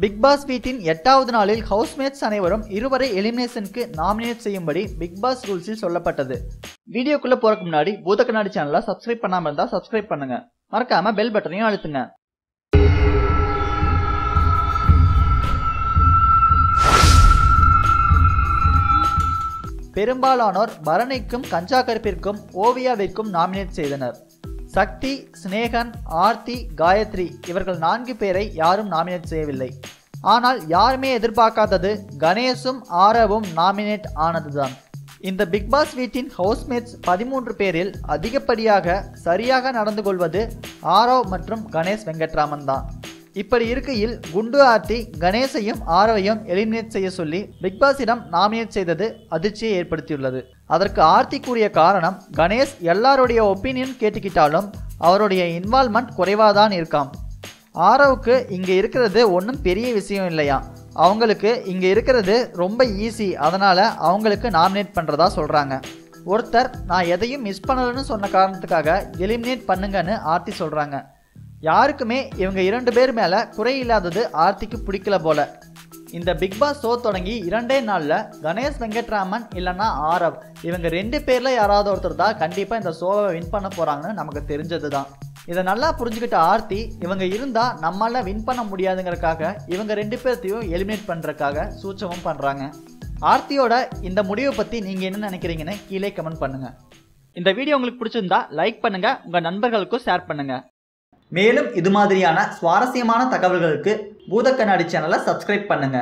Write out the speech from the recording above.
Big pass வீட்டின் 8வது நாளில் ஹவுஸ்மேட்ஸ் அனைவரும் இருவரை எலிமினேஷனுக்கு நாமினேட் செய்யும்படி பிக் பாஸ் ரூல்ஸில் சொல்லப்பட்டது. வீடியோக்குள்ள போறதுக்கு முன்னாடி பூத கண்ணாடி சேனலை சப்ஸ்கிரைப் பண்ணாம இருந்தா சப்ஸ்கிரைப் பண்ணுங்க. மறக்காம பெல் பட்டனையும் அழுத்துங்க. பெரும்பாலானோர் பரணிக்கும் கஞ்சா கருப்பிற்கும் ஓவியாவிற்கும் நாமினேட் செய்தனர். சக்தி, ஸ்னேகன், ஆர்த்தி, காயத்ரி இவர்கள் 4 பேரை யாரும் நாமினேட் செய்யவில்லை. ஆனால் யாருமே எதிர்பார்க்காதது கணேஷும் ஆரவும் நாமினேட் ஆனதுதான். இந்த பிக் பாஸ் வீட்டின் ஹவுஸ்மேட்ஸ் 13 பேரில் அதிகப்படியாக சரியாக நடந்து கொள்வது ஆரவ் மற்றும் கணேஷ் வெங்கட்ராமன் தான். இப்படி இருக்கையில் குண்டு ஆர்த்தி கணேசையும் ஆரவையும் எலிமினேட் செய்ய சொல்லி பிக் பாஸிடம் நாமினேட் செய்தது அதிர்ச்சியை ஏற்படுத்தியுள்ளது. அதற்கு ஆர்த்தி கூறிய காரணம், கணேஷ் எல்லாருடைய ஒப்பீனியன் கேட்டுக்கிட்டாலும் அவருடைய இன்வால்மெண்ட் குறைவாதான் இருக்காம். ஆரவுக்கு இங்க இருக்கிறது ஒன்றும் பெரிய விஷயம் இல்லையா, அவங்களுக்கு இங்க இருக்கிறது ரொம்ப ஈஸி, அதனால அவங்களுக்கு நாமினேட் பண்றதா சொல்றாங்க. ஒருத்தர் நான் எதையும் மிஸ் பண்ணலன்னு சொன்ன காரணத்துக்காக எலிமினேட் பண்ணுங்கன்னு ஆர்த்தி சொல்றாங்க. யாருக்குமே இவங்க 2 பேர் மேல குறை இல்லாதது ஆர்த்திக்கு பிடிக்கல போல. இந்த பிக் பாஸ் ஷோ தொடங்கி 2 நாள்ல கணேஷ் வெங்கட்ராமன் இல்லைன்னா ஆரவ் இவங்க 2 பேர்ல யாராவது ஒருத்தர் தான் கண்டிப்பா இந்த ஷோவை வின் பண்ண போறாங்கன்னு நமக்கு தெரிஞ்சதுதான். இதை நல்லா புரிஞ்சுக்கிட்ட ஆர்த்தி இவங்க இருந்தா நம்மளால வின் பண்ண முடியாதுங்கிறதுக்காக இவங்க 2 பேர்த்தையும் எலிமினேட் பண்றதுக்காக சூச்சமும் பண்றாங்க. ஆர்த்தியோட இந்த முடிவை பத்தி நீங்க என்ன நினைக்கிறீங்கன்னு கீழே கமெண்ட் பண்ணுங்க. இந்த வீடியோ உங்களுக்கு பிடிச்சிருந்தா லைக் பண்ணுங்க, உங்க நண்பர்களுக்கும் ஷேர் பண்ணுங்க. மேலும் இது மாதிரியான சுவாரஸ்யமான தகவல்களுக்கு பூத கண்ணாடி சேனலை சப்ஸ்கிரைப் பண்ணுங்க.